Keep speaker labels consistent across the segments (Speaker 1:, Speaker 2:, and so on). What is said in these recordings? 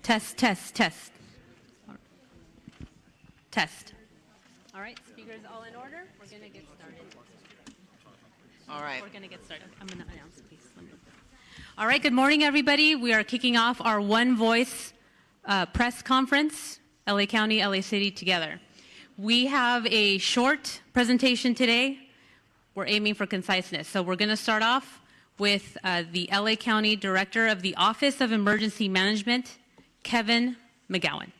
Speaker 1: Test, test, test. Test. All right, speakers all in order. We're going to get started.
Speaker 2: All right.
Speaker 1: We're going to get started. I'm going to announce, please. All right, good morning, everybody. We are kicking off our One Voice press conference, LA County, LA City together. We have a short presentation today. We're aiming for conciseness. So we're going to start off with the LA County Director of the Office of Emergency Management, Kevin McGowan.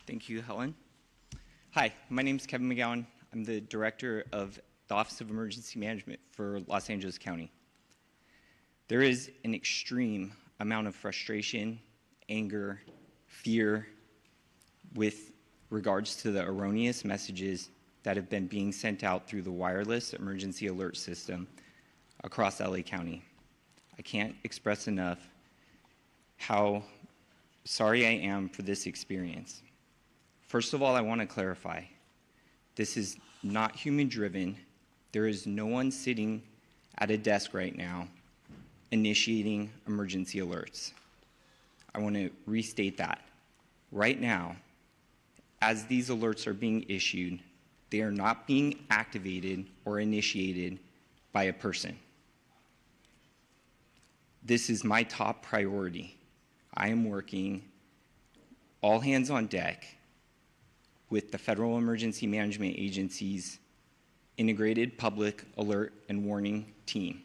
Speaker 3: Thank you, Helen. Hi, my name is Kevin McGowan. I'm the Director of the Office of Emergency Management for Los Angeles County. There is an extreme amount of frustration, anger, fear with regards to the erroneous messages that have been being sent out through the wireless emergency alert system across LA County. I can't express enough how sorry I am for this experience. First of all, I want to clarify, this is not human-driven. There is no one sitting at a desk right now initiating emergency alerts. I want to restate that. Right now, as these alerts are being issued, they are not being activated or initiated by a person. This is my top priority. I am working all hands on deck with the Federal Emergency Management Agency's Integrated Public Alert and Warning Team.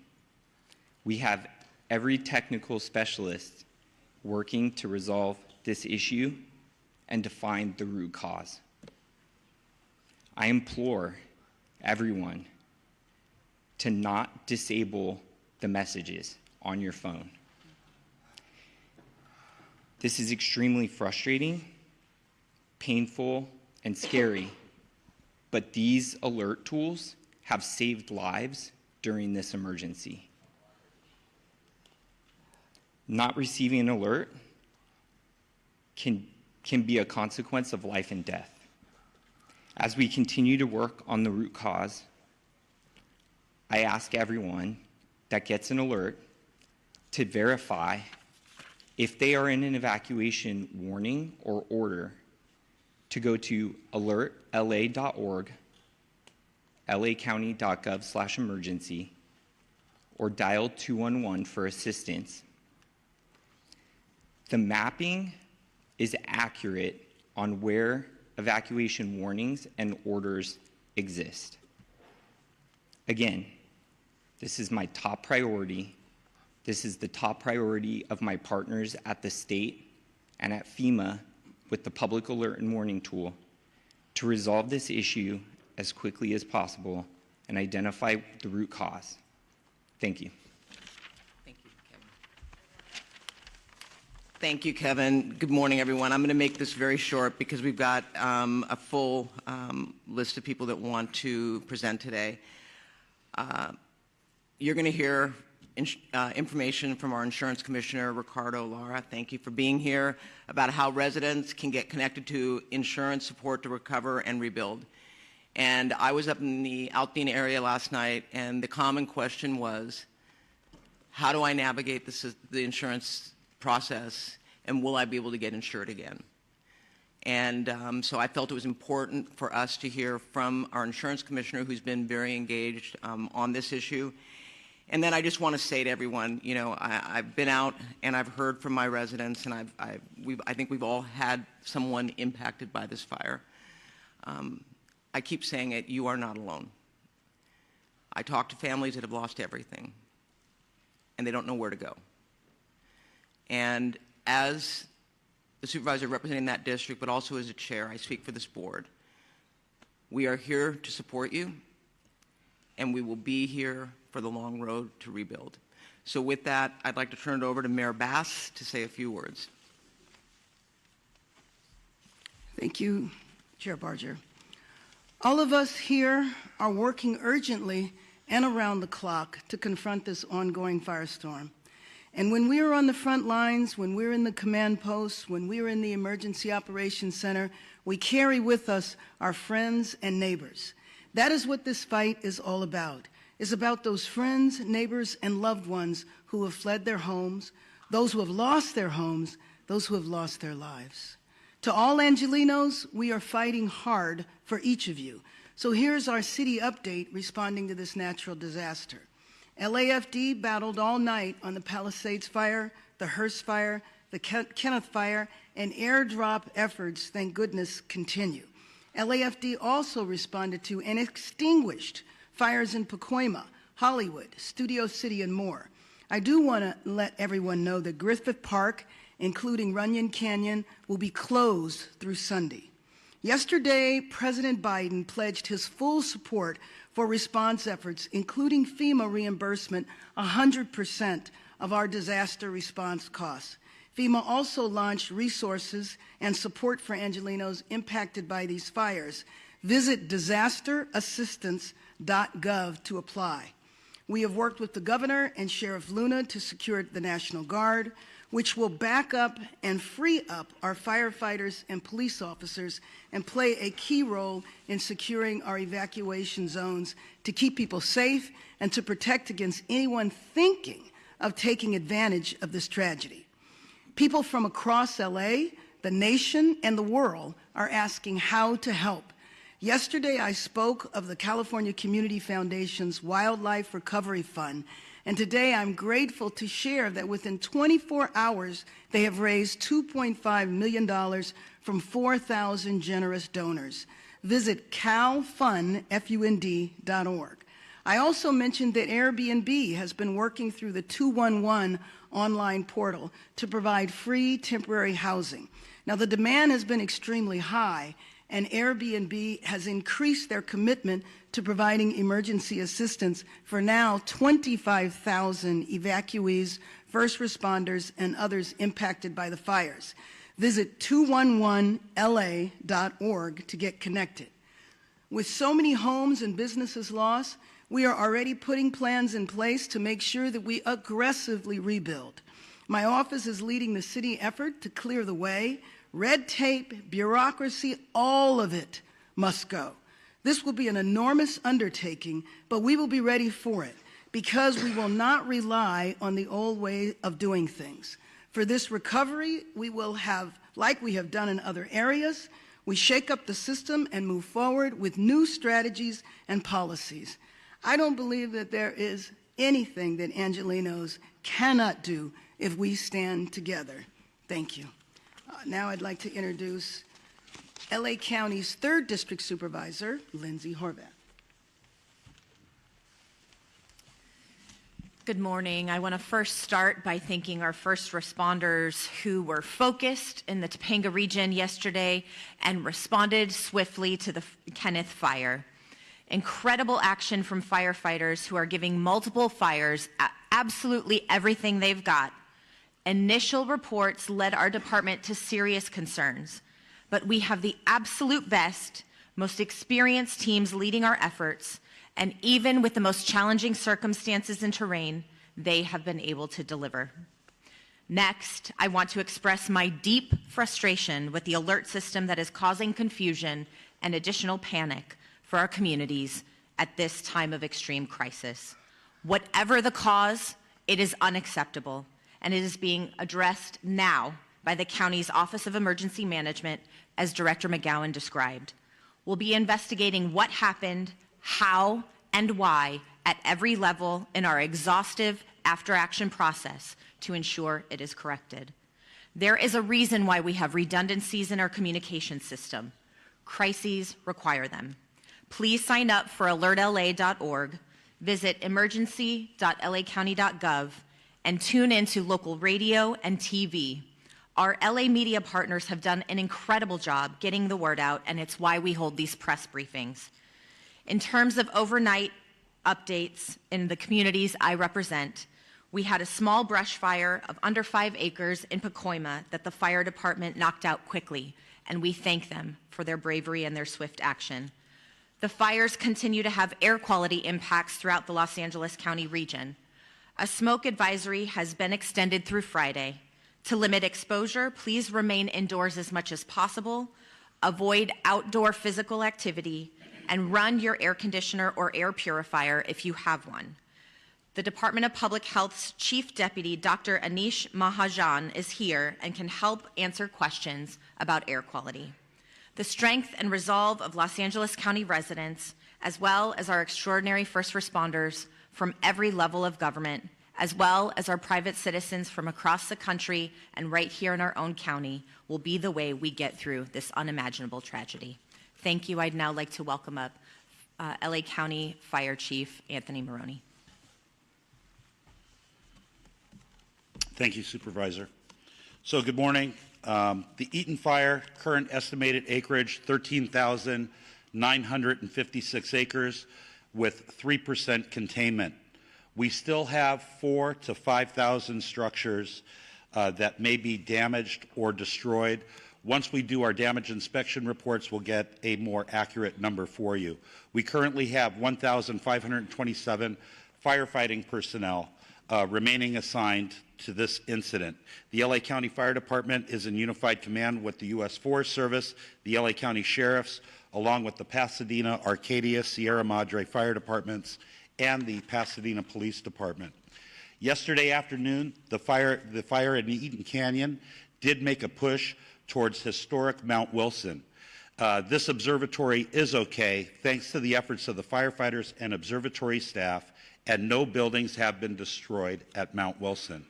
Speaker 3: We have every technical specialist working to resolve this issue and to find the root cause. I implore everyone to not disable the messages on your phone. This is extremely frustrating, painful, and scary, but these alert tools have saved lives during this emergency. Not receiving an alert can be a consequence of life and death. As we continue to work on the root cause, I ask everyone that gets an alert to verify if they are in an evacuation warning or order to go to alertla.org, lacounty.gov/emergency, or dial 211 for assistance. The mapping is accurate on where evacuation warnings and orders exist. Again, this is my top priority. This is the top priority of my partners at the state and at FEMA with the Public Alert and Warning Tool to resolve this issue as quickly as possible and identify the root cause. Thank you.
Speaker 2: Thank you, Kevin. Thank you, Kevin. Good morning, everyone. I'm going to make this very short because we've got a full list of people that want to present today. You're going to hear information from our Insurance Commissioner, Ricardo Lara. Thank you for being here, about how residents can get connected to insurance support to recover and rebuild. And I was up in the Altadena area last night, and the common question was, how do I navigate the insurance process, and will I be able to get insured again? And so I felt it was important for us to hear from our Insurance Commissioner, who's been very engaged on this issue. And then I just want to say to everyone, you know, I've been out and I've heard from my residents, and I think we've all had someone impacted by this fire. I keep saying it, you are not alone. I talk to families that have lost everything, and they don't know where to go. And as the supervisor representing that district, but also as a chair, I speak for this board. We are here to support you, and we will be here for the long road to rebuild. So with that, I'd like to turn it over to Mayor Bass to say a few words.
Speaker 4: Thank you, Chair Barger. All of us here are working urgently and around the clock to confront this ongoing firestorm. And when we are on the front lines, when we're in the command posts, when we're in the Emergency Operations Center, we carry with us our friends and neighbors. That is what this fight is all about. It's about those friends, neighbors, and loved ones who have fled their homes, those who have lost their homes, those who have lost their lives. To all Angelenos, we are fighting hard for each of you. So here's our city update responding to this natural disaster. LAFD battled all night on the Palisades fire, the Hearst fire, the Kenneth fire, and airdrop efforts, thank goodness, continue. LAFD also responded to and extinguished fires in Pacoima, Hollywood, Studio City, and more. I do want to let everyone know that Griffith Park, including Runyon Canyon, will be closed through Sunday. Yesterday, President Biden pledged his full support for response efforts, including FEMA reimbursement 100% of our disaster response costs. FEMA also launched resources and support for Angelenos impacted by these fires. Visit disasterassistance.gov to apply. We have worked with the governor and Sheriff Luna to secure the National Guard, which will back up and free up our firefighters and police officers and play a key role in securing our evacuation zones to keep people safe and to protect against anyone thinking of taking advantage of this tragedy. People from across LA, the nation, and the world are asking how to help. Yesterday, I spoke of the California Community Foundation's Wildlife Recovery Fund, and today I'm grateful to share that within 24 hours, they have raised $2.5 million from 4,000 generous donors. Visit calfund.org. I also mentioned that Airbnb has been working through the 211 online portal to provide free temporary housing. Now, the demand has been extremely high, and Airbnb has increased their commitment to providing emergency assistance for now 25,000 evacuees, first responders, and others impacted by the fires. Visit 211la.org to get connected. With so many homes and businesses lost, we are already putting plans in place to make sure that we aggressively rebuild. My office is leading the city effort to clear the way. Red tape, bureaucracy, all of it must go. This will be an enormous undertaking, but we will be ready for it because we will not rely on the old way of doing things. For this recovery, we will have, like we have done in other areas, we shake up the system and move forward with new strategies and policies. I don't believe that there is anything that Angelenos cannot do if we stand together. Thank you. Now I'd like to introduce LA County's 3rd District Supervisor, Lindsay Horvath.
Speaker 5: Good morning. I want to first start by thanking our first responders who were focused in the Topanga region yesterday and responded swiftly to the Kenneth fire. Incredible action from firefighters who are giving multiple fires absolutely everything they've got. Initial reports led our department to serious concerns, but we have the absolute best, most experienced teams leading our efforts, and even with the most challenging circumstances and terrain, they have been able to deliver. Next, I want to express my deep frustration with the alert system that is causing confusion and additional panic for our communities at this time of extreme crisis. Whatever the cause, it is unacceptable, and it is being addressed now by the county's Office of Emergency Management, as Director McGowan described. We'll be investigating what happened, how, and why at every level in our exhaustive after-action process to ensure it is corrected. There is a reason why we have redundancies in our communication system. Crises require them. Please sign up for alertla.org, visit emergency.lacounty.gov, and tune into local radio and TV. Our LA media partners have done an incredible job getting the word out, and it's why we hold these press briefings. In terms of overnight updates in the communities I represent, we had a small brush fire of under 5 acres in Pacoima that the fire department knocked out quickly, and we thank them for their bravery and their swift action. The fires continue to have air quality impacts throughout the Los Angeles County region. A smoke advisory has been extended through Friday. To limit exposure, please remain indoors as much as possible, avoid outdoor physical activity, and run your air conditioner or air purifier if you have one. The Department of Public Health's Chief Deputy, Dr. Anish Mahajan, is here and can help answer questions about air quality. The strength and resolve of Los Angeles County residents, as well as our extraordinary first responders from every level of government, as well as our private citizens from across the country and right here in our own county, will be the way we get through this unimaginable tragedy. Thank you. I'd now like to welcome up LA County Fire Chief Anthony Maroney.
Speaker 6: Thank you, Supervisor. So good morning. The Eaton Fire, current estimated acreage, 13,956 acres with 3% containment. We still have 4,000 to 5,000 structures that may be damaged or destroyed. Once we do our damage inspection reports, we'll get a more accurate number for you. We currently have 1,527 firefighting personnel remaining assigned to this incident. The LA County Fire Department is in unified command with the U.S. Forest Service, the LA County Sheriffs, along with the Pasadena, Arcadia, Sierra Madre Fire Departments, and the Pasadena Police Department. Yesterday afternoon, the fire in the Eaton Canyon did make a push towards historic Mount Wilson. This observatory is okay thanks to the efforts of the firefighters and observatory staff, and no buildings have been destroyed at Mount Wilson.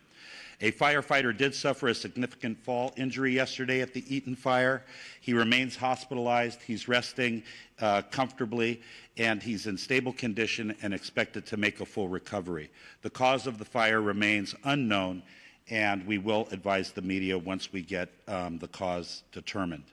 Speaker 6: A firefighter did suffer a significant fall injury yesterday at the Eaton fire. He remains hospitalized. He's resting comfortably, and he's in stable condition and expected to make a full recovery. The cause of the fire remains unknown, and we will advise the media once we get the cause determined.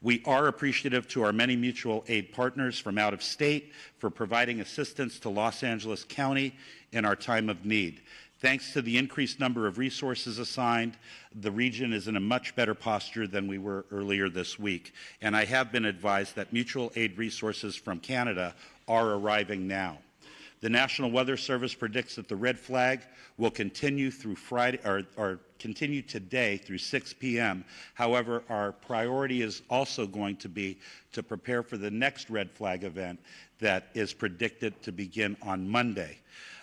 Speaker 6: We are appreciative to our many mutual aid partners from out of state for providing assistance to Los Angeles County in our time of need. Thanks to the increased number of resources assigned, the region is in a much better posture than we were earlier this week. And I have been advised that mutual aid resources from Canada are arriving now. The National Weather Service predicts that the red flag will continue through Friday, or continue today through 6 p.m. However, our priority is also going to be to prepare for the next red flag event that is predicted to begin on Monday.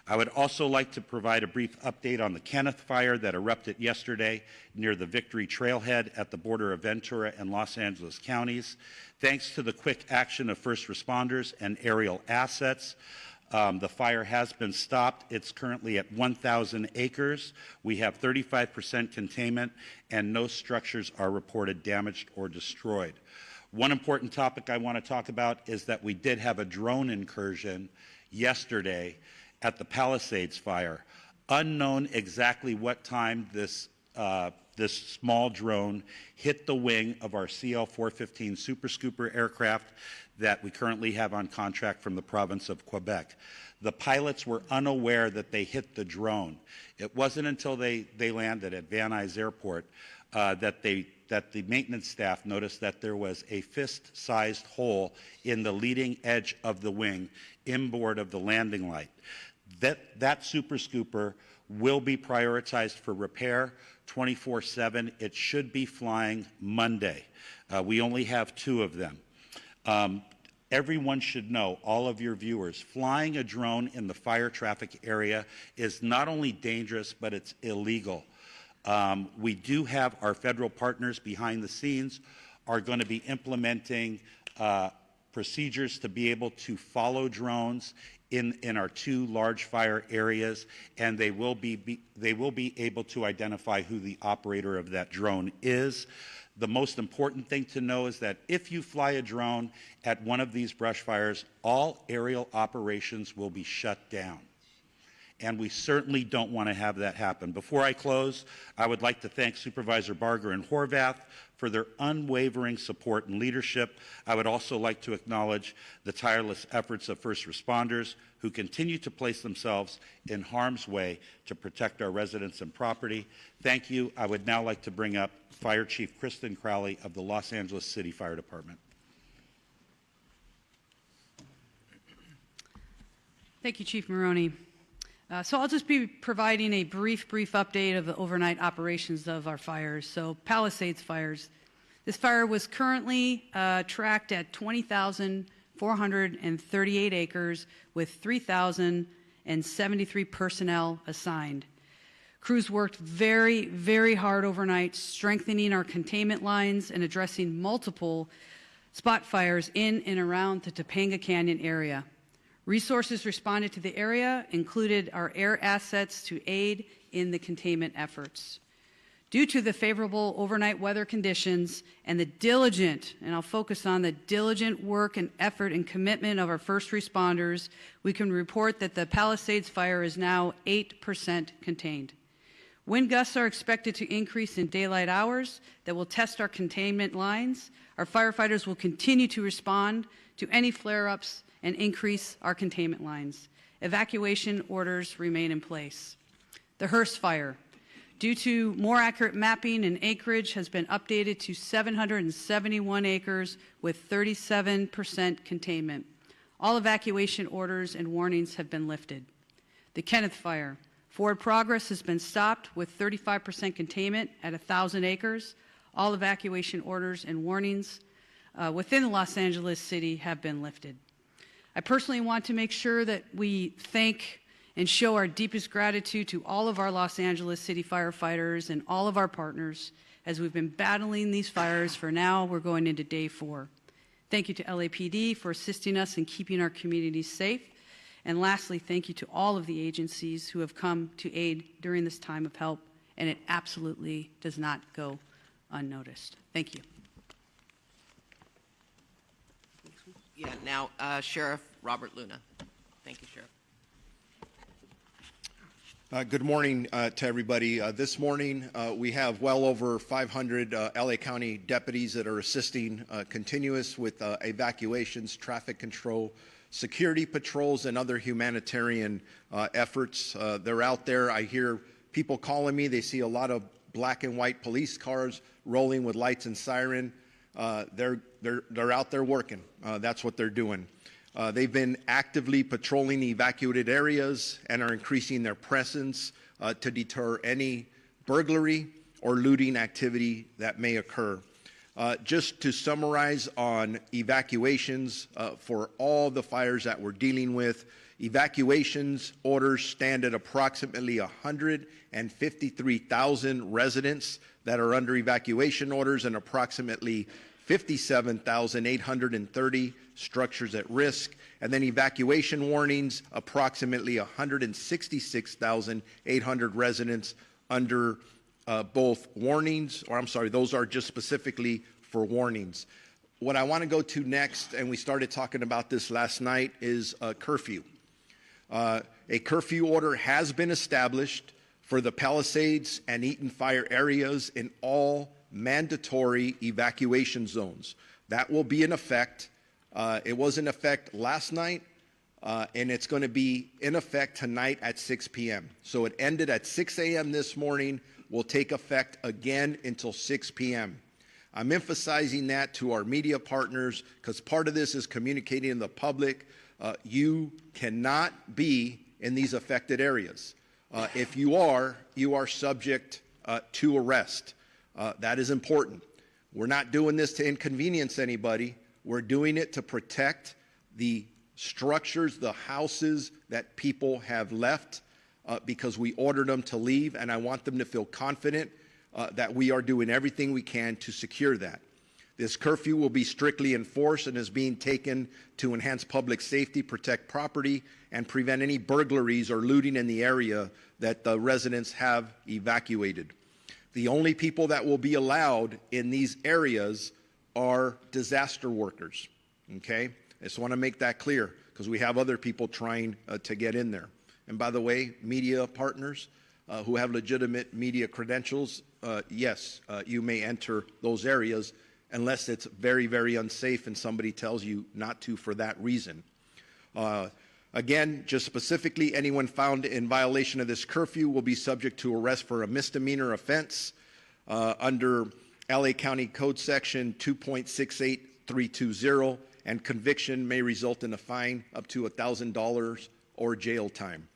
Speaker 6: I would also like to provide a brief update on the Kenneth fire that erupted yesterday near the Victory Trailhead at the border of Ventura and Los Angeles counties. Thanks to the quick action of first responders and aerial assets, the fire has been stopped. It's currently at 1,000 acres. We have 35% containment, and no structures are reported damaged or destroyed. One important topic I want to talk about is that we did have a drone incursion yesterday at the Palisades fire. Unknown exactly what time this small drone hit the wing of our CL-415 Super Scooper aircraft that we currently have on contract from the province of Quebec. The pilots were unaware that they hit the drone. It wasn't until they landed at Van Nuys Airport that the maintenance staff noticed that there was a fist-sized hole in the leading edge of the wing inboard of the landing light. That Super Scooper will be prioritized for repair 24/7. It should be flying Monday. We only have 2 of them. Everyone should know, all of your viewers, flying a drone in the fire traffic area is not only dangerous, but it's illegal. We do have our federal partners behind the scenes are going to be implementing procedures to be able to follow drones in our 2 large fire areas, and they will be able to identify who the operator of that drone is. The most important thing to know is that if you fly a drone at one of these brush fires, all aerial operations will be shut down. And we certainly don't want to have that happen. Before I close, I would like to thank Supervisor Barger and Horvath for their unwavering support and leadership. I would also like to acknowledge the tireless efforts of first responders who continue to place themselves in harm's way to protect our residents and property. Thank you. I would now like to bring up Fire Chief Kristen Crowley of the Los Angeles City Fire Department.
Speaker 7: Thank you, Chief Maroney. So I'll just be providing a brief update of the overnight operations of our fires. So Palisades fires. This fire was currently tracked at 20,438 acres with 3,000 and 73 personnel assigned. Crews worked very, very hard overnight, strengthening our containment lines and addressing multiple spot fires in and around the Topanga Canyon area. Resources responded to the area included our air assets to aid in the containment efforts. Due to the favorable overnight weather conditions and the diligent, and I'll focus on the diligent work and effort and commitment of our first responders, we can report that the Palisades fire is now 8% contained. Wind gusts are expected to increase in daylight hours that will test our containment lines. Our firefighters will continue to respond to any flare-ups and increase our containment lines. Evacuation orders remain in place. The Hearst fire, due to more accurate mapping and acreage, has been updated to 771 acres with 37% containment. All evacuation orders and warnings have been lifted. The Kenneth fire, forward progress has been stopped with 35% containment at 1,000 acres. All evacuation orders and warnings within Los Angeles City have been lifted. I personally want to make sure that we thank and show our deepest gratitude to all of our Los Angeles City firefighters and all of our partners as we've been battling these fires for now. We're going into day 4. Thank you to LAPD for assisting us in keeping our communities safe. And lastly, thank you to all of the agencies who have come to aid during this time of help, and it absolutely does not go unnoticed. Thank you.
Speaker 2: Yeah, now Sheriff Robert Luna. Thank you, Sheriff.
Speaker 8: Good morning to everybody. This morning we have well over 500 LA County deputies that are assisting continuous with evacuations, traffic control, security patrols, and other humanitarian efforts. They're out there. I hear people calling me. They see a lot of black and white police cars rolling with lights and siren. They're out there working. That's what they're doing. They've been actively patrolling evacuated areas and are increasing their presence to deter any burglary or looting activity that may occur. Just to summarize on evacuations for all the fires that we're dealing with, evacuations orders stand at approximately 153,000 residents that are under evacuation orders and approximately 57,830 structures at risk. And then evacuation warnings, approximately 166,800 residents under both warnings, or I'm sorry, those are just specifically for warnings. What I want to go to next, and we started talking about this last night, is a curfew. A curfew order has been established for the Palisades and Eaton fire areas in all mandatory evacuation zones. That will be in effect. It was in effect last night, and it's going to be in effect tonight at 6 p.m. So it ended at 6 a.m. this morning, will take effect again until 6 p.m. I'm emphasizing that to our media partners because part of this is communicating to the public. You cannot be in these affected areas. If you are subject to arrest. That is important. We're not doing this to inconvenience anybody. We're doing it to protect the structures, the houses that people have left because we ordered them to leave, and I want them to feel confident that we are doing everything we can to secure that. This curfew will be strictly enforced and is being taken to enhance public safety, protect property, and prevent any burglaries or looting in the area that the residents have evacuated. The only people that will be allowed in these areas are disaster workers, okay? I just want to make that clear because we have other people trying to get in there. And by the way, media partners who have legitimate media credentials, yes, you may enter those areas unless it's very, very unsafe and somebody tells you not to for that reason. Again, just specifically, anyone found in violation of this curfew will be subject to arrest for a misdemeanor offense under LA County Code Section 2.68320, and conviction may result in a fine up to $1,000 or jail time.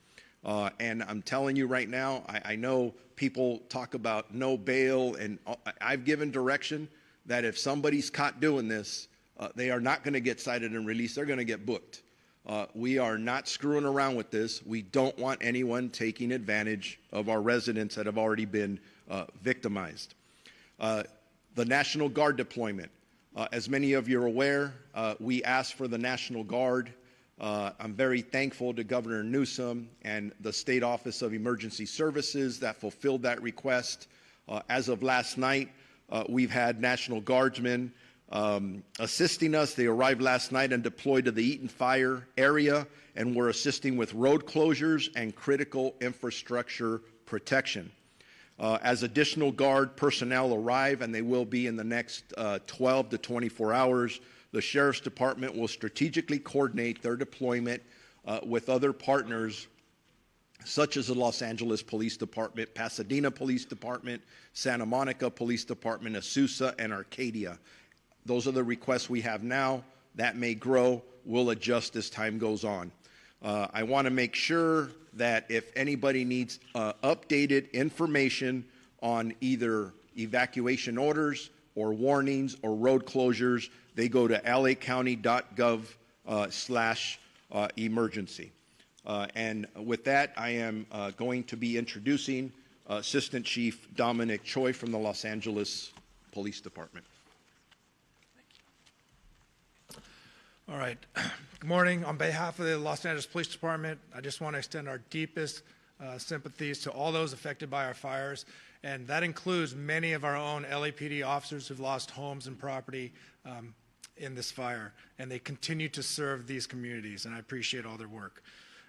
Speaker 8: And I'm telling you right now, I know people talk about no bail, and I've given direction that if somebody's caught doing this, they are not going to get cited and released. They're going to get booked. We are not screwing around with this. We don't want anyone taking advantage of our residents that have already been victimized. The National Guard deployment. As many of you are aware, we asked for the National Guard. I'm very thankful to Governor Newsom and the State Office of Emergency Services that fulfilled that request. As of last night, we've had National Guardsmen assisting us. They arrived last night and deployed to the Eaton Fire area and were assisting with road closures and critical infrastructure protection. As additional Guard personnel arrive, and they will be in the next 12 to 24 hours, the Sheriff's Department will strategically coordinate their deployment with other partners such as the Los Angeles Police Department, Pasadena Police Department, Santa Monica Police Department, Azusa, and Arcadia. Those are the requests we have now. That may grow. We'll adjust as time goes on. I want to make sure that if anybody needs updated information on either evacuation orders or warnings or road closures, they go to lacounty.gov/emergency. And with that, I am going to be introducing Assistant Chief Dominic Choi from the Los Angeles Police Department.
Speaker 9: All right. Good morning. On behalf of the Los Angeles Police Department, I just want to extend our deepest sympathies to all those affected by our fires, and that includes many of our own LAPD officers who've lost homes and property in this fire, and they continue to serve these communities, and I appreciate all their work.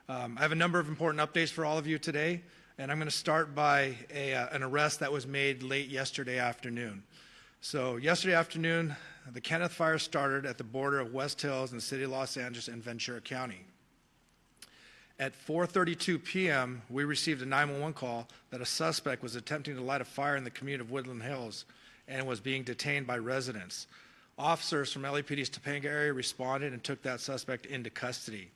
Speaker 9: I have a number of important updates for all of you today, and I'm going to start by an arrest that was made late yesterday afternoon. So yesterday afternoon, the Kenneth Fire started at the border of West Hills in the city of Los Angeles and Ventura County. At 4:32 p.m., we received a 911 call that a suspect was attempting to light a fire in the community of Woodland Hills and was being detained by residents. Officers from LAPD's Topanga area responded and took that suspect into custody.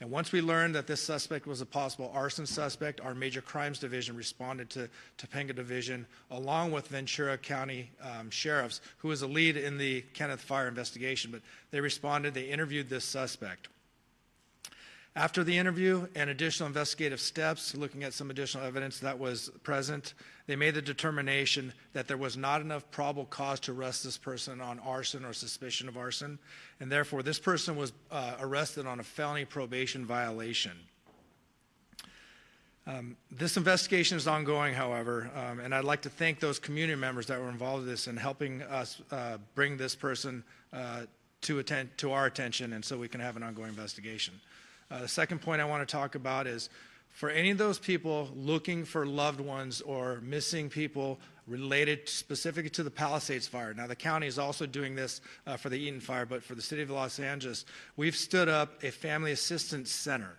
Speaker 9: And once we learned that this suspect was a possible arson suspect, our Major Crimes Division responded to Topanga Division along with Ventura County sheriffs, who was a lead in the Kenneth Fire investigation. But they responded, they interviewed this suspect. After the interview and additional investigative steps, looking at some additional evidence that was present, they made the determination that there was not enough probable cause to arrest this person on arson or suspicion of arson, and therefore this person was arrested on a felony probation violation. This investigation is ongoing, however, and I'd like to thank those community members that were involved in this and helping us bring this person to our attention, and so we can have an ongoing investigation. The second point I want to talk about is for any of those people looking for loved ones or missing people related specifically to the Palisades fire. Now, the county is also doing this for the Eaton fire, but for the city of Los Angeles, we've stood up a family assistance center.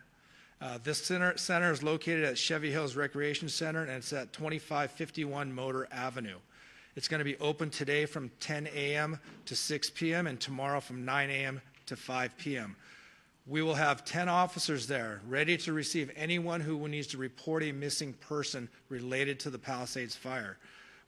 Speaker 9: This center is located at Chevy Hills Recreation Center, and it's at 2551 Motor Avenue. It's going to be open today from 10 a.m. to 6 p.m. and tomorrow from 9 a.m. to 5 p.m. We will have 10 officers there ready to receive anyone who needs to report a missing person related to the Palisades fire.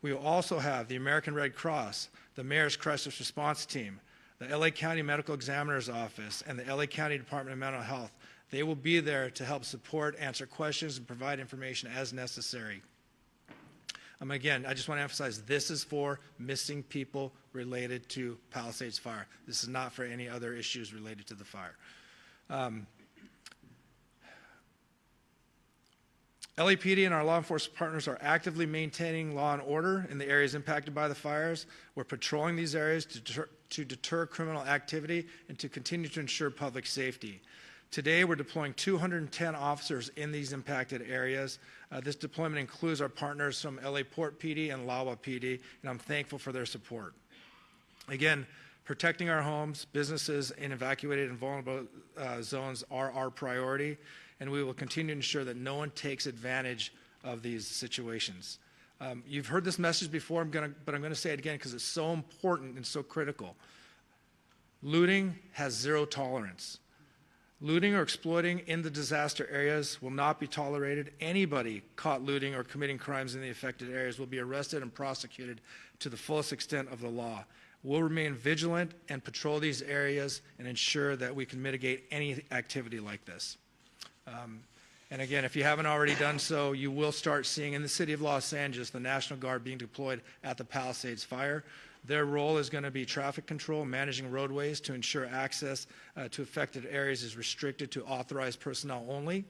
Speaker 9: We will also have the American Red Cross, the Mayor's Crisis Response Team, the LA County Medical Examiner's Office, and the LA County Department of Mental Health. They will be there to help support, answer questions, and provide information as necessary. Again, I just want to emphasize this is for missing people related to Palisades fire. This is not for any other issues related to the fire. LAPD and our law enforcement partners are actively maintaining law and order in the areas impacted by the fires. We're patrolling these areas to deter criminal activity and to continue to ensure public safety. Today, we're deploying 210 officers in these impacted areas. This deployment includes our partners from LA Port PD and LAWA PD, and I'm thankful for their support. Again, protecting our homes, businesses in evacuated and vulnerable zones are our priority, and we will continue to ensure that no one takes advantage of these situations. You've heard this message before, but I'm going to say it again because it's so important and so critical. Looting has zero tolerance. Looting or exploiting in the disaster areas will not be tolerated. Anybody caught looting or committing crimes in the affected areas will be arrested and prosecuted to the fullest extent of the law. We'll remain vigilant and patrol these areas and ensure that we can mitigate any activity like this. And again, if you haven't already done so, you will start seeing in the city of Los Angeles the National Guard being deployed at the Palisades fire. Their role is going to be traffic control, managing roadways to ensure access to affected areas is restricted to authorized personnel only.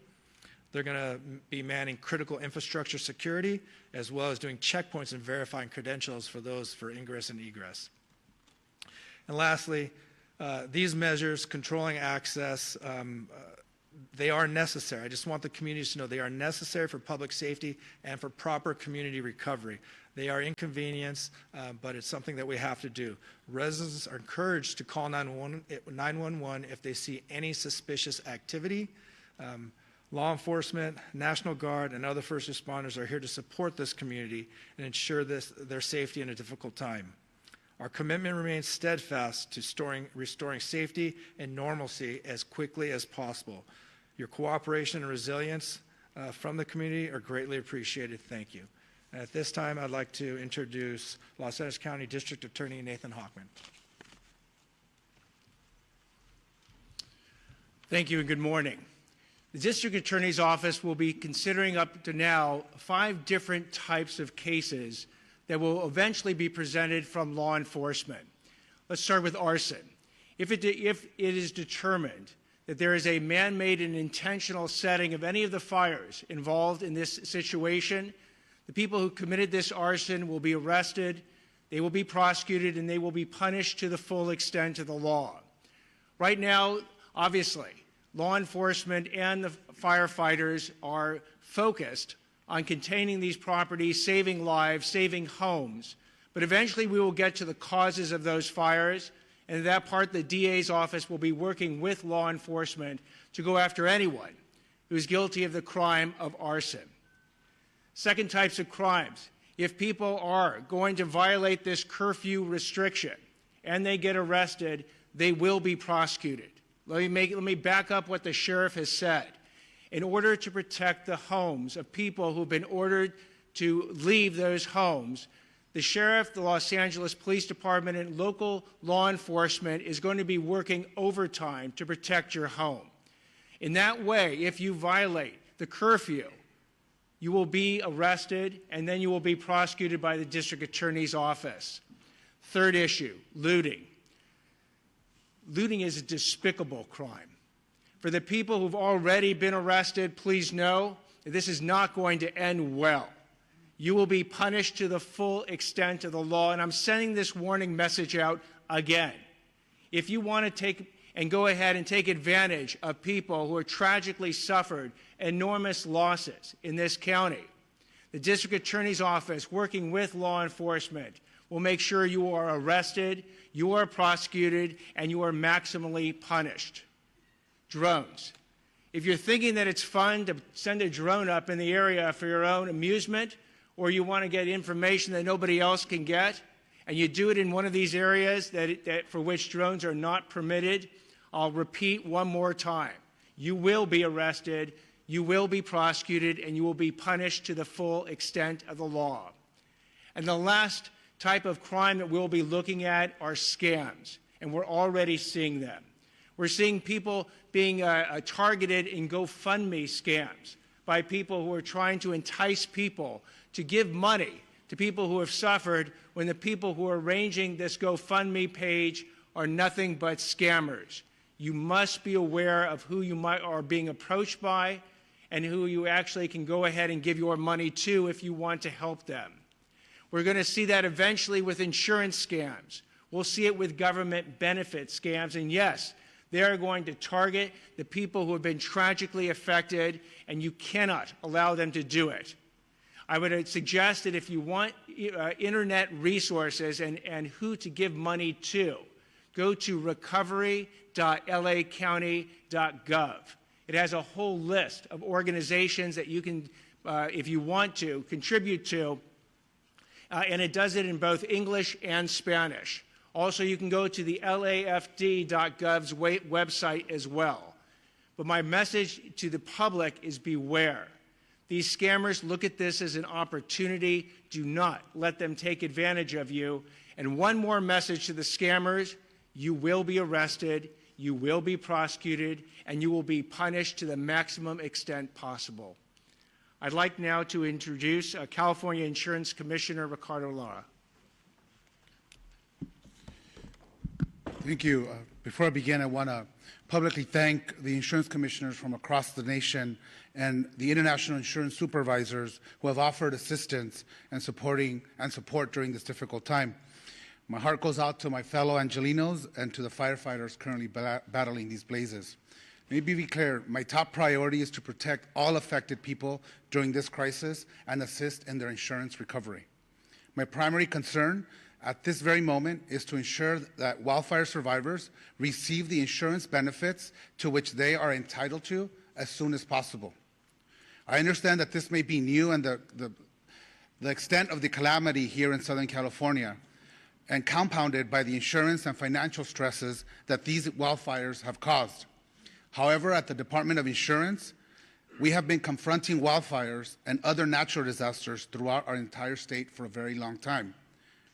Speaker 9: They're going to be manning critical infrastructure security, as well as doing checkpoints and verifying credentials for those for ingress and egress. And lastly, these measures, controlling access, they are necessary. I just want the communities to know they are necessary for public safety and for proper community recovery. They are inconvenience, but it's something that we have to do. Residents are encouraged to call 911 if they see any suspicious activity. Law enforcement, National Guard, and other first responders are here to support this community and ensure their safety in a difficult time. Our commitment remains steadfast to restoring safety and normalcy as quickly as possible. Your cooperation and resilience from the community are greatly appreciated. Thank you. And at this time, I'd like to introduce Los Angeles County District Attorney Nathan Hochman.
Speaker 10: Thank you and good morning. The District Attorney's Office will be considering up to now 5 different types of cases that will eventually be presented from law enforcement. Let's start with arson. If it is determined that there is a man-made and intentional setting of any of the fires involved in this situation, the people who committed this arson will be arrested, they will be prosecuted, and they will be punished to the full extent of the law. Right now, obviously, law enforcement and the firefighters are focused on containing these properties, saving lives, saving homes. But eventually we will get to the causes of those fires, and in that part the DA's office will be working with law enforcement to go after anyone who is guilty of the crime of arson. Second types of crimes. If people are going to violate this curfew restriction and they get arrested, they will be prosecuted. Let me back up what the sheriff has said. In order to protect the homes of people who've been ordered to leave those homes, the sheriff, the Los Angeles Police Department, and local law enforcement is going to be working overtime to protect your home. In that way, if you violate the curfew, you will be arrested and then you will be prosecuted by the district attorney's office. Third issue, looting. Looting is a despicable crime. For the people who've already been arrested, please know that this is not going to end well. You will be punished to the full extent of the law, and I'm sending this warning message out again. If you want to take and go ahead and take advantage of people who have tragically suffered enormous losses in this county, the district attorney's office, working with law enforcement, will make sure you are arrested, you are prosecuted, and you are maximally punished. Drones. If you're thinking that it's fun to send a drone up in the area for your own amusement, or you want to get information that nobody else can get, and you do it in one of these areas for which drones are not permitted, I'll repeat one more time. You will be arrested, you will be prosecuted, and you will be punished to the full extent of the law. And the last type of crime that we'll be looking at are scams, and we're already seeing them. We're seeing people being targeted in GoFundMe scams by people who are trying to entice people to give money to people who have suffered when the people who are arranging this GoFundMe page are nothing but scammers. You must be aware of who you are being approached by and who you actually can go ahead and give your money to if you want to help them. We're going to see that eventually with insurance scams. We'll see it with government benefit scams, and yes, they are going to target the people who have been tragically affected, and you cannot allow them to do it. I would suggest that if you want internet resources and who to give money to, go to recovery.lacounty.gov. It has a whole list of organizations that you can, if you want to, contribute to, and it does it in both English and Spanish. Also, you can go to the LAFD.gov's website as well. But my message to the public is beware. These scammers look at this as an opportunity. Do not let them take advantage of you. And one more message to the scammers: you will be arrested, you will be prosecuted, and you will be punished to the maximum extent possible. I'd like now to introduce California Insurance Commissioner Ricardo Lara.
Speaker 11: Thank you. Before I begin, I want to publicly thank the insurance commissioners from across the nation and the international insurance supervisors who have offered assistance and support during this difficult time. My heart goes out to my fellow Angelinos and to the firefighters currently battling these blazes. Let me be clear, my top priority is to protect all affected people during this crisis and assist in their insurance recovery. My primary concern at this very moment is to ensure that wildfire survivors receive the insurance benefits to which they are entitled to as soon as possible. I understand that this may be new and the extent of the calamity here in Southern California, and compounded by the insurance and financial stresses that these wildfires have caused. However, at the Department of Insurance, we have been confronting wildfires and other natural disasters throughout our entire state for a very long time,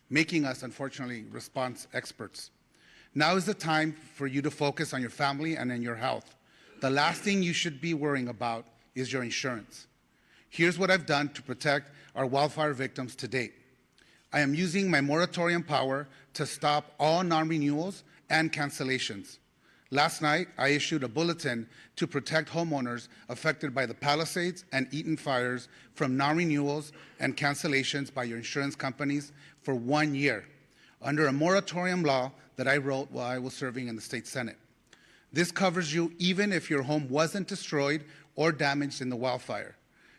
Speaker 11: making us, unfortunately, response experts. Now is the time for you to focus on your family and on your health. The last thing you should be worrying about is your insurance. Here's what I've done to protect our wildfire victims to date. I am using my moratorium power to stop all non-renewals and cancellations. Last night, I issued a bulletin to protect homeowners affected by the Palisades and Eaton fires from non-renewals and cancellations by your insurance companies for 1 year, under a moratorium law that I wrote while I was serving in the state Senate. This covers you even if your home wasn't destroyed or damaged in the wildfire.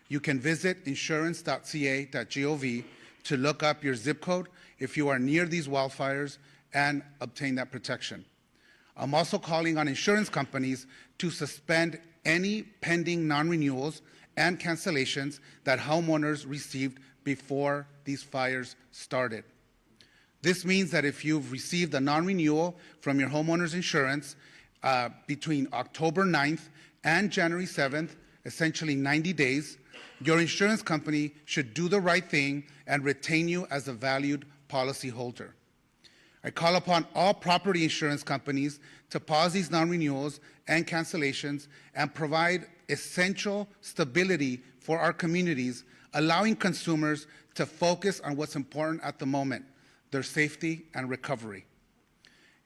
Speaker 11: You can visit insurance.ca.gov to look up your zip code if you are near these wildfires and obtain that protection. I'm also calling on insurance companies to suspend any pending non-renewals and cancellations that homeowners received before these fires started. This means that if you've received a non-renewal from your homeowner's insurance between October 9th and January 7th, essentially 90 days, your insurance company should do the right thing and retain you as a valued policyholder. I call upon all property insurance companies to pause these non-renewals and cancellations and provide essential stability for our communities, allowing consumers to focus on what's important at the moment, their safety and recovery.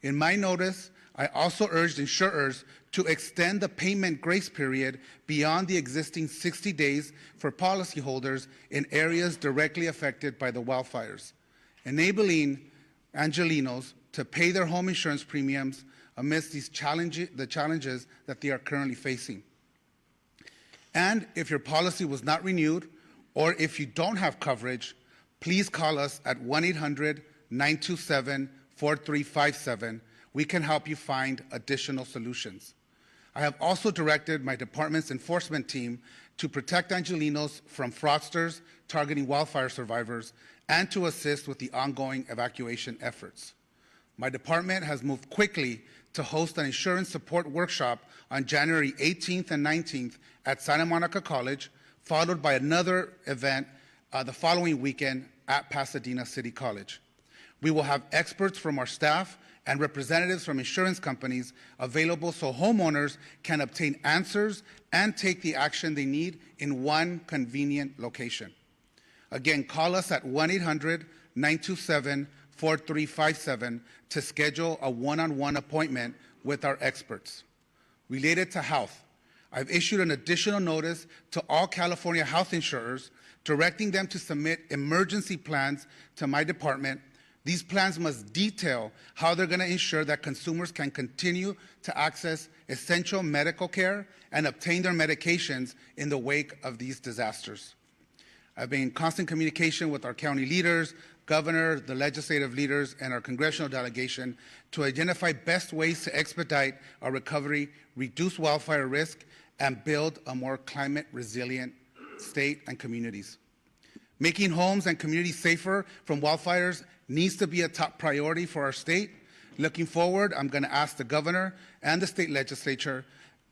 Speaker 11: In my notice, I also urged insurers to extend the payment grace period beyond the existing 60 days for policyholders in areas directly affected by the wildfires, enabling Angelinos to pay their home insurance premiums amidst the challenges that they are currently facing. And if your policy was not renewed, or if you don't have coverage, please call us at 1-800-927-4357. We can help you find additional solutions. I have also directed my department's enforcement team to protect Angelinos from fraudsters targeting wildfire survivors and to assist with the ongoing evacuation efforts. My department has moved quickly to host an insurance support workshop on January 18th and 19th at Santa Monica College, followed by another event the following weekend at Pasadena City College. We will have experts from our staff and representatives from insurance companies available so homeowners can obtain answers and take the action they need in one convenient location. Again, call us at 1-800-927-4357 to schedule a one-on-one appointment with our experts. Related to health, I've issued an additional notice to all California health insurers directing them to submit emergency plans to my department. These plans must detail how they're going to ensure that consumers can continue to access essential medical care and obtain their medications in the wake of these disasters. I've been in constant communication with our county leaders, governor, the legislative leaders, and our congressional delegation to identify best ways to expedite our recovery, reduce wildfire risk, and build a more climate resilient state and communities. Making homes and communities safer from wildfires needs to be a top priority for our state. Looking forward, I'm going to ask the governor and the state legislature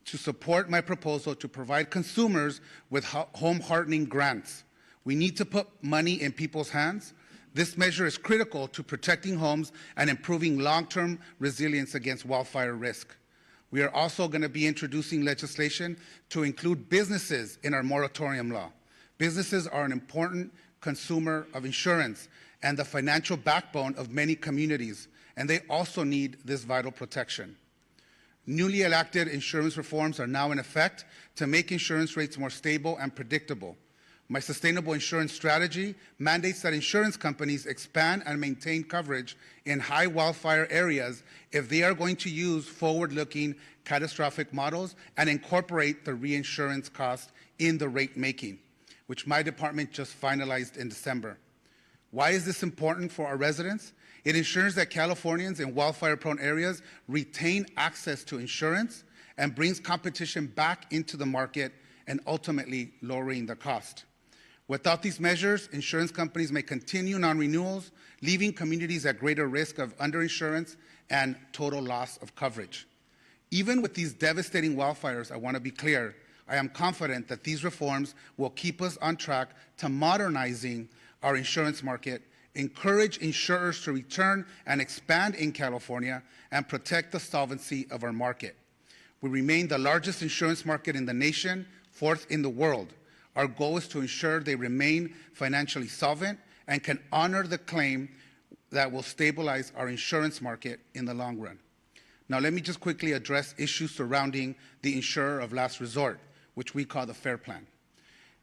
Speaker 11: to support my proposal to provide consumers with home hardening grants. We need to put money in people's hands. This measure is critical to protecting homes and improving long-term resilience against wildfire risk. We are also going to be introducing legislation to include businesses in our moratorium law. Businesses are an important consumer of insurance and the financial backbone of many communities, and they also need this vital protection. Newly enacted insurance reforms are now in effect to make insurance rates more stable and predictable. My sustainable insurance strategy mandates that insurance companies expand and maintain coverage in high wildfire areas if they are going to use forward-looking catastrophic models and incorporate the reinsurance cost in the rate making, which my department just finalized in December. Why is this important for our residents? It ensures that Californians in wildfire-prone areas retain access to insurance and brings competition back into the market and ultimately lowering the cost. Without these measures, insurance companies may continue non-renewals, leaving communities at greater risk of underinsurance and total loss of coverage. Even with these devastating wildfires, I want to be clear, I am confident that these reforms will keep us on track to modernizing our insurance market, encourage insurers to return and expand in California, and protect the solvency of our market. We remain the largest insurance market in the nation, fourth in the world. Our goal is to ensure they remain financially solvent and can honor the claim that will stabilize our insurance market in the long run. Now, let me just quickly address issues surrounding the insurer of last resort, which we call the FAIR Plan.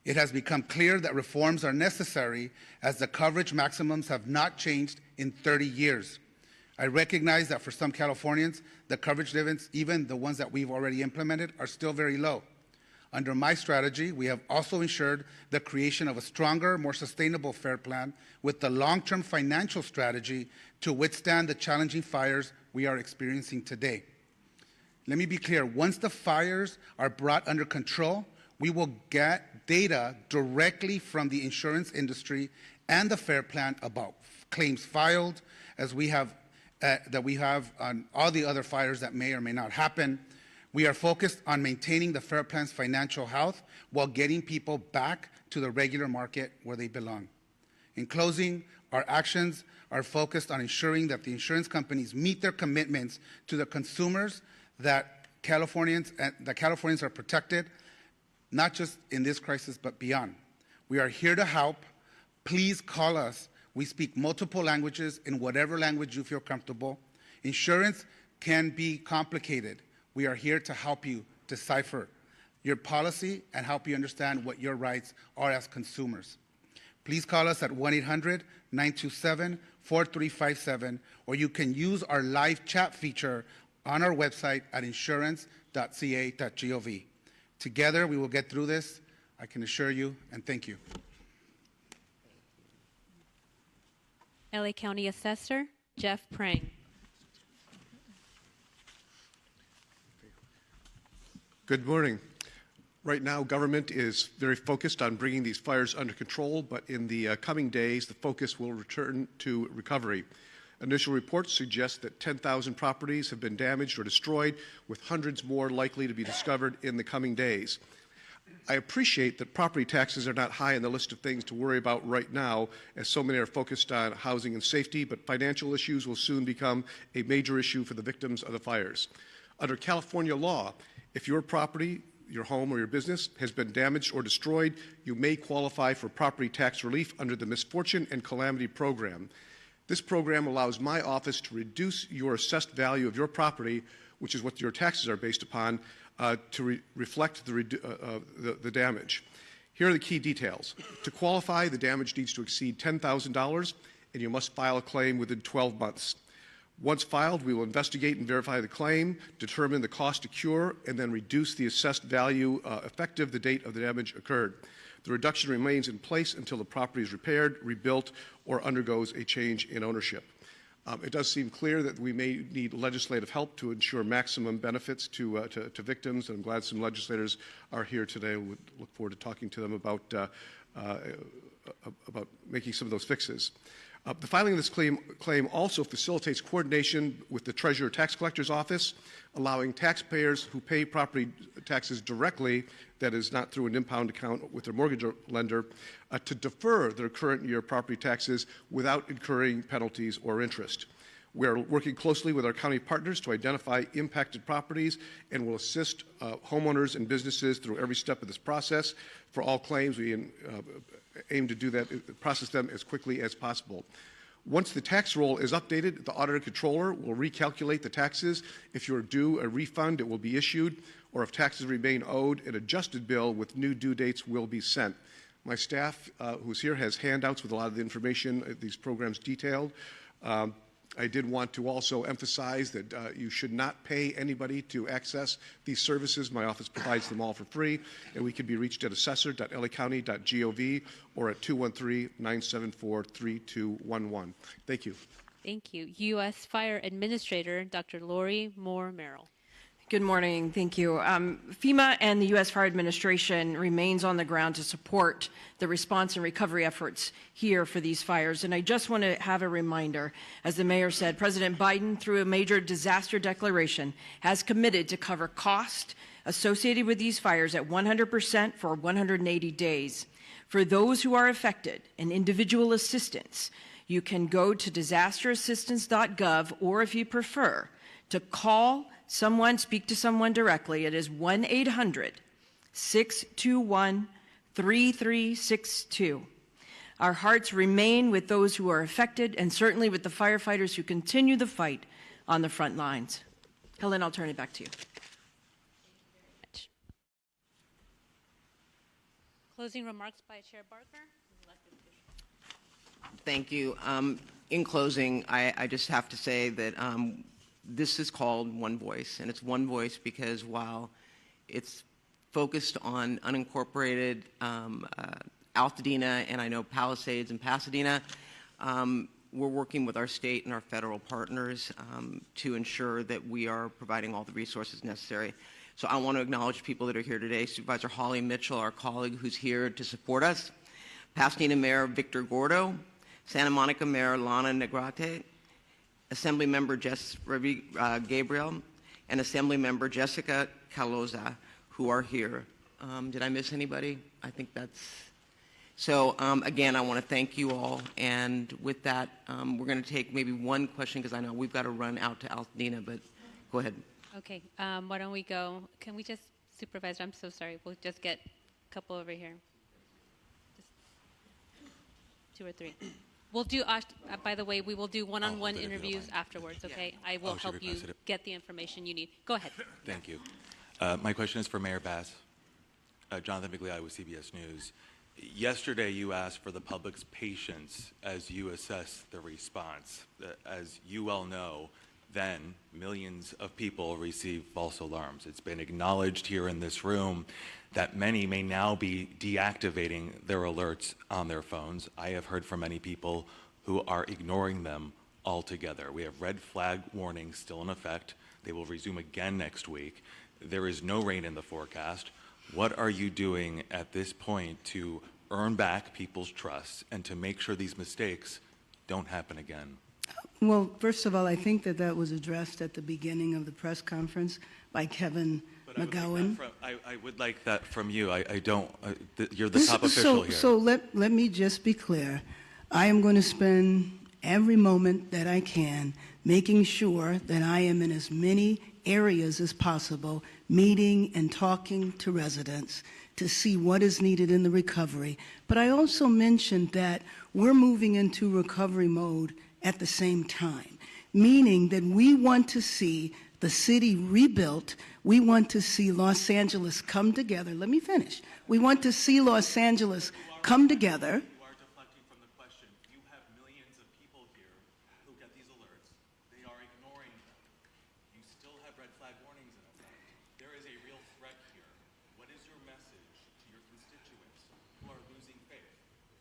Speaker 11: It has become clear that reforms are necessary as the coverage maximums have not changed in 30 years. I recognize that for some Californians, the coverage limits, even the ones that we've already implemented, are still very low. Under my strategy, we have also ensured the creation of a stronger, more sustainable FAIR Plan with the long-term financial strategy to withstand the challenging fires we are experiencing today. Let me be clear, once the fires are brought under control, we will get data directly from the insurance industry and the FAIR Plan about claims filed, as we have on all the other fires that may or may not happen. We are focused on maintaining the FAIR Plan's financial health while getting people back to the regular market where they belong. In closing, our actions are focused on ensuring that the insurance companies meet their commitments to the consumers, that Californians are protected, not just in this crisis, but beyond. We are here to help. Please call us. We speak multiple languages in whatever language you feel comfortable. Insurance can be complicated. We are here to help you decipher your policy and help you understand what your rights are as consumers. Please call us at 1-800-927-4357, or you can use our live chat feature on our website at insurance.ca.gov. Together, we will get through this, I can assure you, and thank you.
Speaker 1: LA County Assessor Jeff Prang.
Speaker 12: Good morning. Right now, government is very focused on bringing these fires under control, but in the coming days, the focus will return to recovery. Initial reports suggest that 10,000 properties have been damaged or destroyed, with hundreds more likely to be discovered in the coming days. I appreciate that property taxes are not high on the list of things to worry about right now, as so many are focused on housing and safety, but financial issues will soon become a major issue for the victims of the fires. Under California law, if your property, your home or your business has been damaged or destroyed, you may qualify for property tax relief under the Misfortune and Calamity Program. This program allows my office to reduce your assessed value of your property, which is what your taxes are based upon, to reflect the damage. Here are the key details. To qualify, the damage needs to exceed $10,000, and you must file a claim within 12 months. Once filed, we will investigate and verify the claim, determine the cost to cure, and then reduce the assessed value effective the date of the damage occurred. The reduction remains in place until the property is repaired, rebuilt, or undergoes a change in ownership. It does seem clear that we may need legislative help to ensure maximum benefits to victims, and I'm glad some legislators are here today. We look forward to talking to them about making some of those fixes. The filing of this claim also facilitates coordination with the Treasurer Tax Collector's Office, allowing taxpayers who pay property taxes directly, that is not through an impound account with their mortgage lender, to defer their current year property taxes without incurring penalties or interest. We are working closely with our county partners to identify impacted properties and will assist homeowners and businesses through every step of this process. For all claims, we aim to do that, process them as quickly as possible. Once the tax roll is updated, the auditor controller will recalculate the taxes. If you're due a refund, it will be issued, or if taxes remain owed, an adjusted bill with new due dates will be sent. My staff, who's here, has handouts with a lot of the information these programs detailed. I did want to also emphasize that you should not pay anybody to access these services. My office provides them all for free, and we can be reached at assessor.lacounty.gov or at 213-974-3211. Thank you.
Speaker 1: Thank you. U.S. Fire Administrator Dr. Lori Moore Merrill.
Speaker 13: Good morning. Thank you. FEMA and the U.S. Fire Administration remains on the ground to support the response and recovery efforts here for these fires. And I just want to have a reminder, as the mayor said, President Biden, through a major disaster declaration, has committed to cover cost associated with these fires at 100% for 180 days. For those who are affected and individual assistance, you can go to disasterassistance.gov, or if you prefer, to call someone, speak to someone directly. It is 1-800-621-3362. Our hearts remain with those who are affected, and certainly with the firefighters who continue the fight on the front lines. Helen, I'll turn it back to you.
Speaker 1: Closing remarks by Chair Barker.
Speaker 2: Thank you. In closing, I just have to say that this is called One Voice, and it's One Voice because while it's focused on unincorporated Altadena and I know Palisades and Pasadena, we're working with our state and our federal partners to ensure that we are providing all the resources necessary. So I want to acknowledge people that are here today. Supervisor Holly Mitchell, our colleague who's here to support us, Pasadena Mayor Victor Gordo, Santa Monica Mayor Lana Negrete, Assembly Member Jess Gabriel, and Assembly Member Jessica Caloza, who are here. Did I miss anybody? I think that's... So again, I want to thank you all, and with that, we're going to take maybe one question, because I know we've got to run out to Altadena, but go ahead.
Speaker 1: Okay, why don't we go? Can we just, Supervisor, I'm so sorry, we'll just get a couple over here. Just 2 or 3. We'll do, by the way, we will do one-on-one interviews afterwards, okay? Yeah. I will help you get the information you need. Go ahead.
Speaker 14: Thank you. My question is for Mayor Bass. Jonathan Vigliotti with CBS News. Yesterday, you asked for the public's patience as you assess the response. As you well know, then millions of people receive false alarms. It's been acknowledged here in this room that many may now be deactivating their alerts on their phones. I have heard from many people who are ignoring them altogether. We have red flag warnings still in effect. They will resume again next week. There is no rain in the forecast. What are you doing at this point to earn back people's trust and to make sure these mistakes don't happen again?
Speaker 4: Well, first of all, I think that was addressed at the beginning of the press conference by Kevin McGowan.
Speaker 14: I would like that from you. I don't, you're the top official here.
Speaker 4: So let me just be clear. I am going to spend every moment that I can making sure that I am in as many areas as possible, meeting and talking to residents to see what is needed in the recovery. But I also mentioned that we're moving into recovery mode at the same time, meaning that we want to see the city rebuilt. We want to see Los Angeles come together. Let me finish. We want to see Los Angeles come together.
Speaker 14: You are deflecting from the question. You have millions of people here who get these alerts. They are ignoring them. You still have red flag warnings in effect. There is a real threat here. What is your message to your constituents who are losing faith?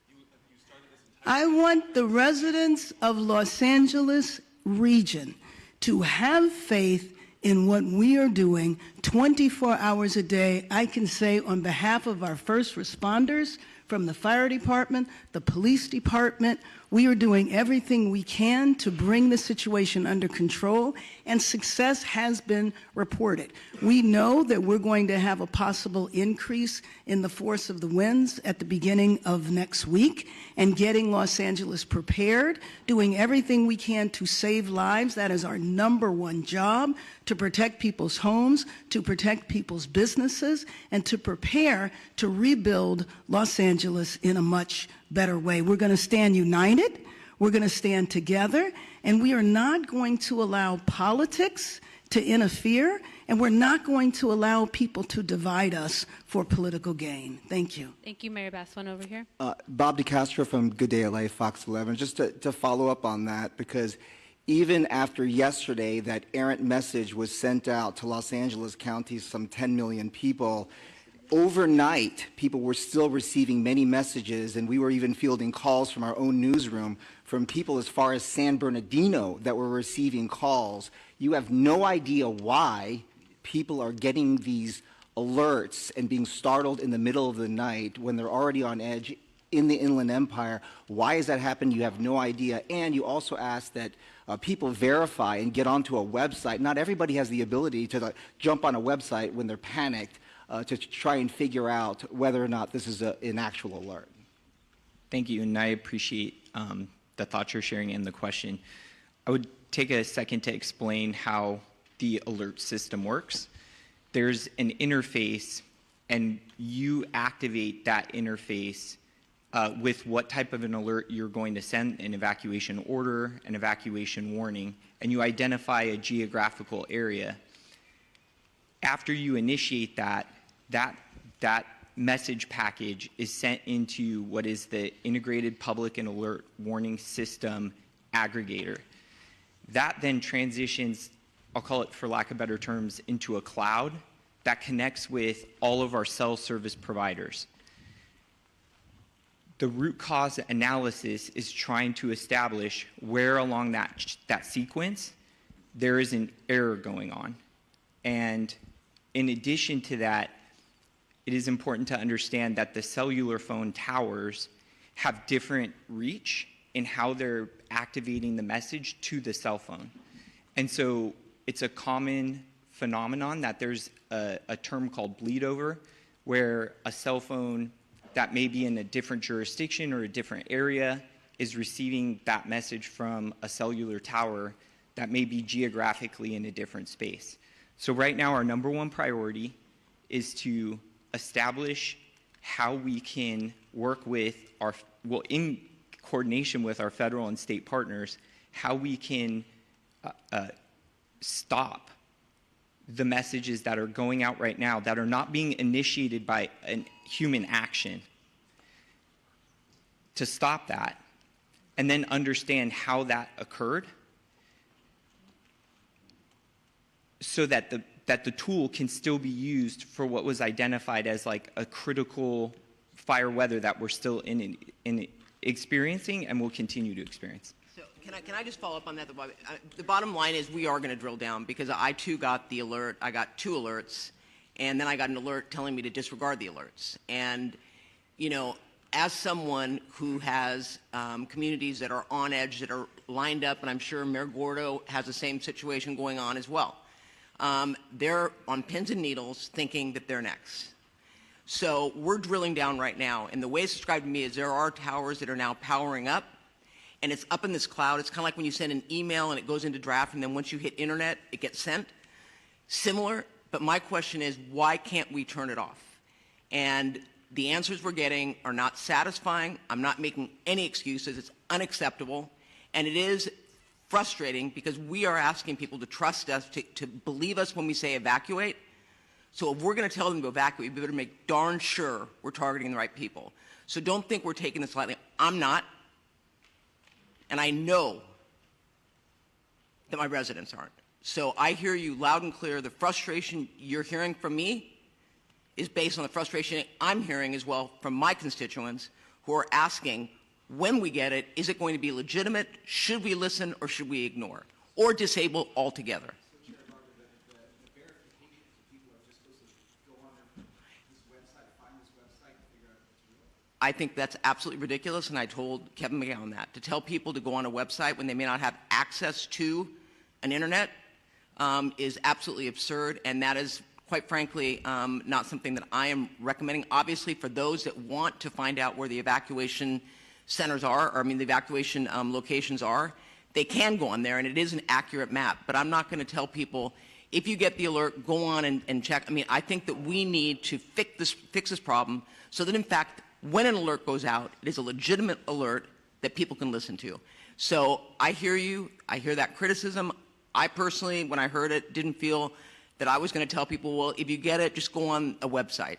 Speaker 14: You started this entire...
Speaker 4: I want the residents of Los Angeles region to have faith in what we are doing 24 hours a day. I can say on behalf of our first responders from the fire department, the police department, We are doing everything we can to bring the situation under control, and success has been reported. We know that we're going to have a possible increase in the force of the winds at the beginning of next week, and getting Los Angeles prepared, doing everything we can to save lives. That is our number one job, to protect people's homes, to protect people's businesses, and to prepare to rebuild Los Angeles in a much better way. We're going to stand united, we're going to stand together, and we are not going to allow politics to interfere, and we're not going to allow people to divide us for political gain. Thank you.
Speaker 1: Thank you, Mayor Bass. One over here.
Speaker 15: Bob DeCastro from Good Day LA, Fox 11. Just to follow up on that, because even after yesterday that errant message was sent out to Los Angeles County, some 10 million people, overnight, people were still receiving many messages, and we were even fielding calls from our own newsroom from people as far as San Bernardino that were receiving calls. You have no idea why people are getting these alerts and being startled in the middle of the night when they're already on edge in the Inland Empire. Why has that happened? You have no idea. And you also ask that people verify and get onto a website. Not everybody has the ability to jump on a website when they're panicked to try and figure out whether or not this is an actual alert.
Speaker 3: Thank you, and I appreciate the thoughts you're sharing and the question. I would take a second to explain how the alert system works. There's an interface, and you activate that interface with what type of an alert you're going to send, an evacuation order, an evacuation warning, and you identify a geographical area. After you initiate that message package is sent into what is the Integrated Public and Alert Warning System aggregator. That then transitions, I'll call it for lack of better terms, into a cloud that connects with all of our cell service providers. The root cause analysis is trying to establish where along that sequence there is an error going on. And in addition to that, it is important to understand that the cellular phone towers have different reach in how they're activating the message to the cell phone. And so it's a common phenomenon that there's a term called bleed over, where a cell phone that may be in a different jurisdiction or a different area is receiving that message from a cellular tower that may be geographically in a different space. So right now, our number one priority is to establish how we can work with in coordination with our federal and state partners, how we can stop the messages that are going out right now that are not being initiated by a human action, to stop that, and then understand how that occurred so that the tool can still be used for what was identified as like a critical fire weather that we're still in experiencing and will continue to experience.
Speaker 2: So can I just follow up on that? The bottom line is we are going to drill down, because I too got the alert. I got 2 alerts, and then I got an alert telling me to disregard the alerts. And, you know, as someone who has communities that are on edge, that are lined up, and I'm sure Mayor Gordo has the same situation going on as well. They're on pins and needles thinking that they're next. So we're drilling down right now, and the way it's described to me is there are towers that are now powering up, and it's up in this cloud. It's kind of like when you send an email and it goes into draft, and then once you hit internet, it gets sent. Similar, but my question is, why can't we turn it off? And the answers we're getting are not satisfying. I'm not making any excuses. It's unacceptable, and it is frustrating because we are asking people to trust us, to believe us when we say evacuate. So if we're going to tell them to evacuate, we better make darn sure we're targeting the right people. So don't think we're taking this lightly. I'm not. And I know that my residents aren't. So I hear you loud and clear. The frustration you're hearing from me is based on the frustration I'm hearing as well from my constituents who are asking, when we get it, is it going to be legitimate? Should we listen or should we ignore? Or disable altogether? I think that's absolutely ridiculous, and I told Kevin McGowan that. To tell people to go on a website when they may not have access to an internet is absolutely absurd, and that is, quite frankly, not something that I am recommending. Obviously, for those that want to find out where the evacuation centers are, or I mean the evacuation locations are, they can go on there, and it is an accurate map. But I'm not going to tell people, if you get the alert, go on and check. I mean, I think that we need to fix this problem so that, in fact, when an alert goes out, it is a legitimate alert that people can listen to. So I hear you. I hear that criticism. I personally, when I heard it, didn't feel that I was going to tell people, well, if you get it, just go on a website.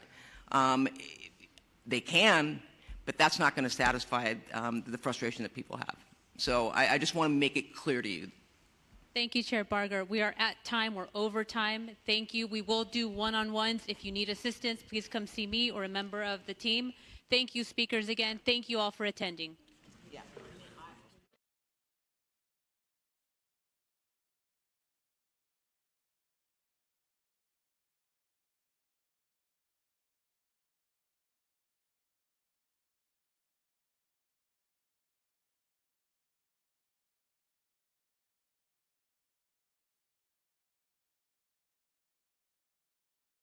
Speaker 2: They can, but that's not going to satisfy the frustration that people have. So I just want to make it clear to you.
Speaker 1: Thank you, Chair Barger. We are at time. We're over time. Thank you. We will do one-on-ones. If you need assistance, please come see me or a member of the team. Thank you, speakers, again. Thank you all for attending.